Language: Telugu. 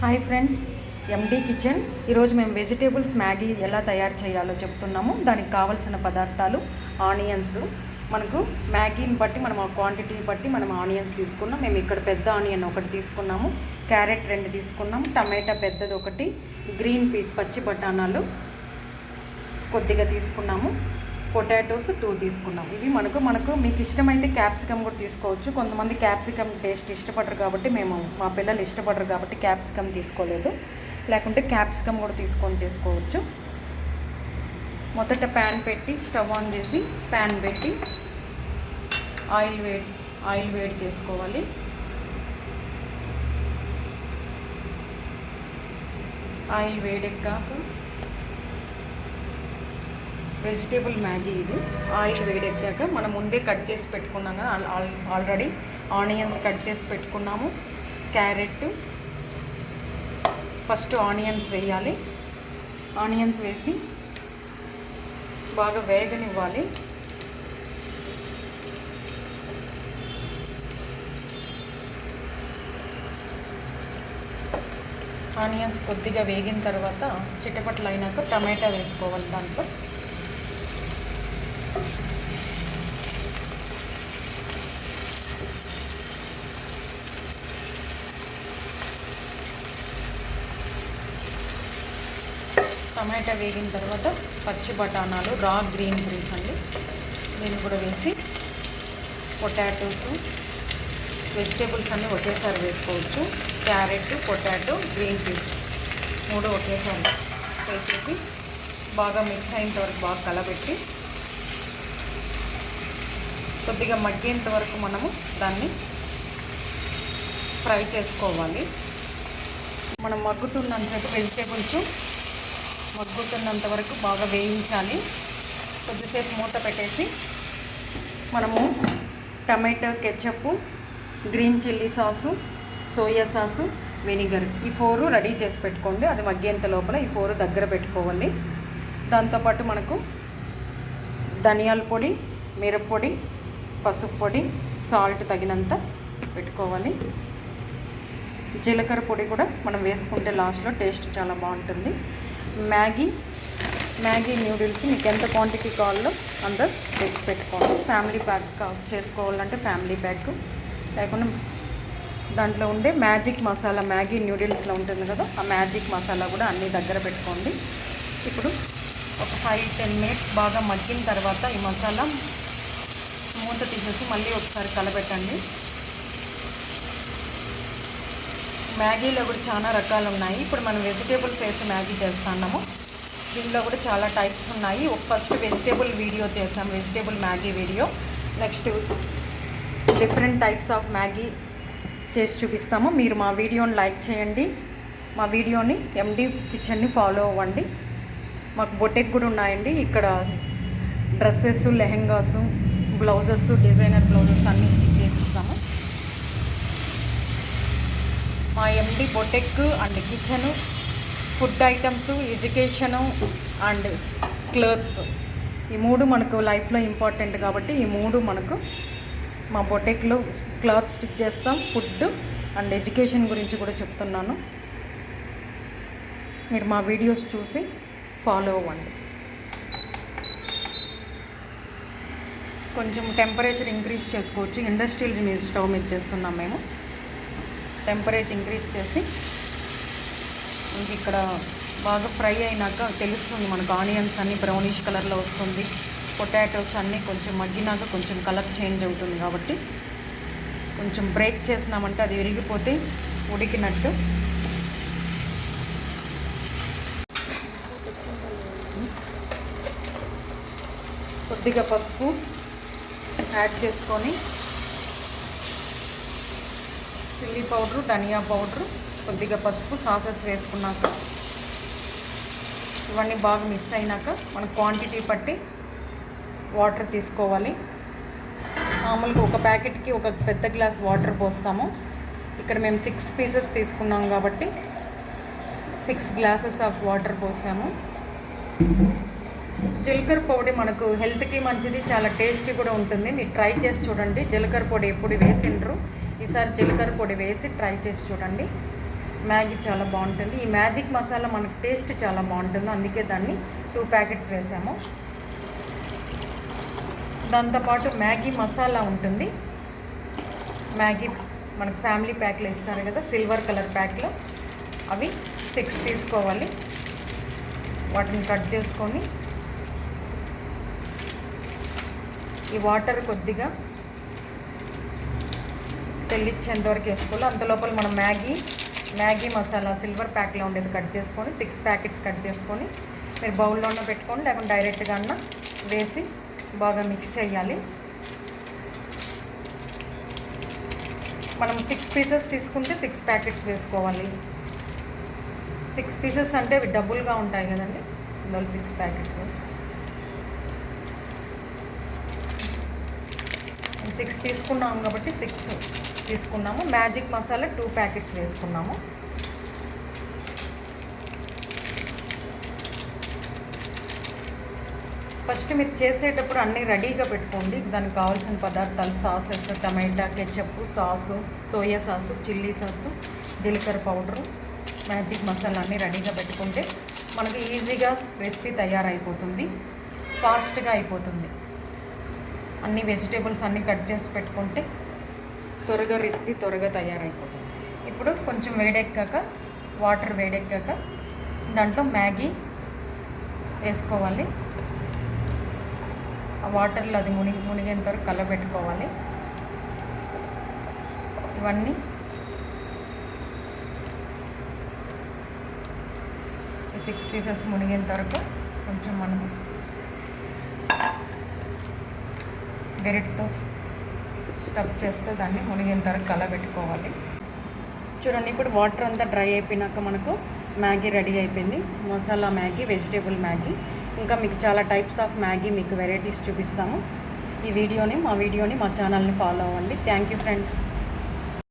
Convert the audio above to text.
హాయ్ ఫ్రెండ్స్, ఎండి కిచెన్. ఈరోజు మేము వెజిటేబుల్స్ మ్యాగీ ఎలా తయారు చేయాలో చెప్తున్నాము. దానికి కావాల్సిన పదార్థాలు ఆనియన్స్. మనకు మ్యాగీని బట్టి మనం ఆ క్వాంటిటీని బట్టి మనం ఆనియన్స్ తీసుకున్నాం. మేము ఇక్కడ పెద్ద ఆనియన్ ఒకటి తీసుకున్నాము, క్యారెట్ 2 తీసుకున్నాము, టమాటా పెద్దది ఒకటి, గ్రీన్ పీస్ పచ్చి బఠానాలు కొద్దిగా తీసుకున్నాము, పొటాటోస్ 2 తీసుకున్నాం. ఇవి మనకు మీకు ఇష్టమైతే క్యాప్సికమ్ కూడా తీసుకోవచ్చు. కొంతమంది క్యాప్సికమ్ టేస్ట్ ఇష్టపడరు కాబట్టి మా పిల్లలు ఇష్టపడరు కాబట్టి క్యాప్సికమ్ తీసుకోలేదు. లేకుంటే క్యాప్సికమ్ కూడా తీసుకొని చేసుకోవచ్చు. మొదట ప్యాన్ పెట్టి స్టవ్ ఆన్ చేసి ప్యాన్ పెట్టి ఆయిల్ వేడి చేసుకోవాలి. ఆయిల్ వేడెక్కాక వెజిటేబుల్ మ్యాగీ ఇది. ఆయిల్ వేడెక్కాక మనం ముందే కట్ చేసి పెట్టుకున్నాం కదా, ఆల్రెడీ ఆనియన్స్ కట్ చేసి పెట్టుకున్నాము. క్యారెట్ ఫస్ట్ ఆనియన్స్ వేయాలి. ఆనియన్స్ వేసి బాగా వేగనివ్వాలి. ఆనియన్స్ కొద్దిగా వేగిన తర్వాత చిటపట్లు అయినాక టమాటా వేసుకోవాలి. దాంట్లో టమాటా వేగిన తర్వాత పచ్చి బఠానాలు, రా గ్రీన్ పీస్ అండి, దీన్ని కూడా వేసి పొటాటోస్, వెజిటేబుల్స్ అన్నీ ఒకేసారి వేసుకోవచ్చు. క్యారెట్, పొటాటో, గ్రీన్ పీస్ 3 ఒకేసారి వేసేసి బాగా మిక్స్ అయినంత వరకు బాగా కలబెట్టి కొద్దిగా మగ్గేంత వరకు మనము దాన్ని ఫ్రై చేసుకోవాలి. మనం మగ్గుతున్నంత వెజిటేబుల్స్ మగ్గుతున్నంత వరకు బాగా వేయించాలి. కొద్దిసేపు మూత పెట్టేసి మనము tomato ketchup, green chilli sauce, soya sauce, vinegar ఈ 4 రెడీ చేసి పెట్టుకోండి. అది మగ్గేంత లోపల ఈ 4 దగ్గర పెట్టుకోవాలి. దాంతోపాటు మనకు ధనియాల పొడి, మిరప్పొడి, పసుపు పొడి, సాల్ట్ తగినంత పెట్టుకోవాలి. జీలకర్ర పొడి కూడా మనం వేసుకుంటే లాస్ట్లో టేస్ట్ చాలా బాగుంటుంది. మ్యాగీ న్యూడిల్స్ మీకు ఎంత క్వాంటిటీ కావాలో అంత తెచ్చి పెట్టుకోండి. ఫ్యామిలీ ప్యాక్ చేసుకోవాలంటే ఫ్యామిలీ ప్యాక్, లేకుండా దాంట్లో ఉండే మ్యాజిక్ మసాలా మ్యాగీ న్యూడిల్స్లో ఉంటుంది కదా, ఆ మ్యాజిక్ మసాలా కూడా అన్నీ దగ్గర పెట్టుకోండి. ఇప్పుడు ఒక 5-10 మినిట్స్ బాగా మగ్గిన తర్వాత ఈ మసాలా మూత తీసేసి మళ్ళీ ఒకసారి కలబెట్టండి. మ్యాగీలో కూడా చాలా రకాలు ఉన్నాయి. ఇప్పుడు మనం వెజిటేబుల్స్ వేసి మ్యాగీ చేస్తున్నాము. దీనిలో కూడా చాలా టైప్స్ ఉన్నాయి. ఫస్ట్ వెజిటేబుల్ వీడియో చేసాం, vegetable Maggi video. Next different types of Maggi చేసి చూపిస్తాము. మీరు మా వీడియోని లైక్ చేయండి, మా వీడియోని ఎండి కిచెన్ని ఫాలో అవ్వండి. మాకు బొటెక్ కూడా ఉన్నాయండి. ఇక్కడ dresses, lehengas, blouses, designer blouses అన్నీ స్టిచ్ చేసిస్తాము. మా MD boutique and kitchen, food items, education and clothes ఈ 3 మనకు లైఫ్లో ఇంపార్టెంట్ కాబట్టి ఈ 3 మనకు మా బొటెక్లో క్లాత్ స్టిచ్ చేస్తాం. ఫుడ్ అండ్ ఎడ్యుకేషన్ గురించి కూడా చెప్తున్నాను. మీరు మా వీడియోస్ చూసి ఫాలో అవ్వండి. కొంచెం టెంపరేచర్ ఇంక్రీజ్ చేసుకోవచ్చు. ఇండస్ట్రియల్ స్టవ్ మీద చేస్తున్నాం మేము. టెంపరేచర్ ఇంక్రీజ్ చేసి ఇంక ఇక్కడ బాగా ఫ్రై అయినాక తెలుస్తుంది మనకు ఆనియన్స్ అన్నీ బ్రౌనిష్ కలర్లో వస్తుంది. పొటాటోస్ అన్నీ కొంచెం మగ్గినాక కొంచెం కలర్ చేంజ్ అవుతుంది కాబట్టి కొంచెం బ్రేక్ చేసినామంటే అది విరిగిపోతే ఉడికినట్టు. కొద్దిగా పసుపు యాడ్ చేసుకొని చిల్లీ పౌడరు, ధనియా పౌడరు, కొద్దిగా పసుపు, సాసెస్ వేసుకున్నాక ఇవన్నీ బాగా మిక్స్ అయినాక మన క్వాంటిటీ బట్టి వాటర్ తీసుకోవాలి. మామూలుగా ఒక ప్యాకెట్కి ఒక పెద్ద గ్లాస్ వాటర్ పోస్తాము. ఇక్కడ మేము 6 పీసెస్ తీసుకున్నాం కాబట్టి 6 గ్లాసెస్ ఆఫ్ వాటర్ పోసాము. జీలకర్ర పొడి మనకు హెల్త్కి మంచిది, చాలా టేస్టీ కూడా ఉంటుంది. మీరు ట్రై చేసి చూడండి. జీలకర్ర పొడి ఎప్పుడు వేసిండ్రు, ఈసారి జీలకర్ర పొడి వేసి ట్రై చేసి చూడండి. మ్యాగీ చాలా బాగుంటుంది. ఈ మ్యాజిక్ మసాలా మనకు టేస్ట్ చాలా బాగుంటుంది, అందుకే దాన్ని 2 ప్యాకెట్స్ వేసాము. దాంతోపాటు మ్యాగీ మసాలా ఉంటుంది. మ్యాగీ మనకు ఫ్యామిలీ ప్యాక్లో ఇస్తారు కదా, సిల్వర్ కలర్ ప్యాక్లో, అవి 6 తీసుకోవాలి. వాటిని కట్ చేసుకొని ఈ వాటర్ కొద్దిగా తెల్లిచ్చేంత వరకు వేసుకోవాలి. అంత లోపల మనం మ్యాగీ మసాలా సిల్వర్ ప్యాక్లో ఉండేది కట్ చేసుకొని 6 ప్యాకెట్స్ కట్ చేసుకొని మీరు బౌల్లోనే పెట్టుకొని లేకుంటే డైరెక్ట్గా అన్న వేసి బాగా మిక్స్ చేయాలి. మనం 6 పీసెస్ తీసుకుంటే 6 ప్యాకెట్స్ వేసుకోవాలి. 6 పీసెస్ అంటే అవి డబుల్గా ఉంటాయి కదండి, అందువల్ల 6 ప్యాకెట్స్. 6 తీసుకున్నాము కాబట్టి 6 తీసుకున్నాము. మ్యాజిక్ మసాలా 2 ప్యాకెట్స్ వేసుకున్నాము. ఫస్ట్ మీరు చేసేటప్పుడు అన్నీ రెడీగా పెట్టుకోండి. దానికి కావాల్సిన పదార్థాలు sauces, tomato ketchup, sauce, soya sauce, chilli sauce, జీలకర్ర పౌడరు, మ్యాజిక్ మసాలా అన్నీ రెడీగా పెట్టుకుంటే మనకి ఈజీగా రెసిపీ తయారైపోతుంది, ఫాస్ట్గా అయిపోతుంది. అన్ని వెజిటేబుల్స్ అన్నీ కట్ చేసి పెట్టుకుంటే త్వరగా రెసిపీ త్వరగా తయారైపోతుంది. ఇప్పుడు కొంచెం వాటర్ వేడెక్కాక దాంట్లో మ్యాగీ వేసుకోవాలి. ఆ వాటర్లో అది మునిగేంత వరకు కలబెట్టుకోవాలి. ఇవన్నీ ఈ 6 పీసెస్ మునిగేంత వరకు కొంచెం మనము గరిటతో స్టఫ్ చేస్తే దాన్ని మునిగేంత వరకు కలబెట్టుకోవాలి. చూడండి, ఇప్పుడు వాటర్ అంతా డ్రై అయిపోయినాక మనకు మ్యాగీ రెడీ అయిపోయింది. మసాలా మ్యాగీ, వెజిటేబుల్ మ్యాగీ, ఇంకా మీకు చాలా టైప్స్ ఆఫ్ మ్యాగీ మీకు వెరైటీస్ చూపిస్తాము. మా వీడియోని మా ఛానల్ని ఫాలో అవ్వండి. Thank you friends.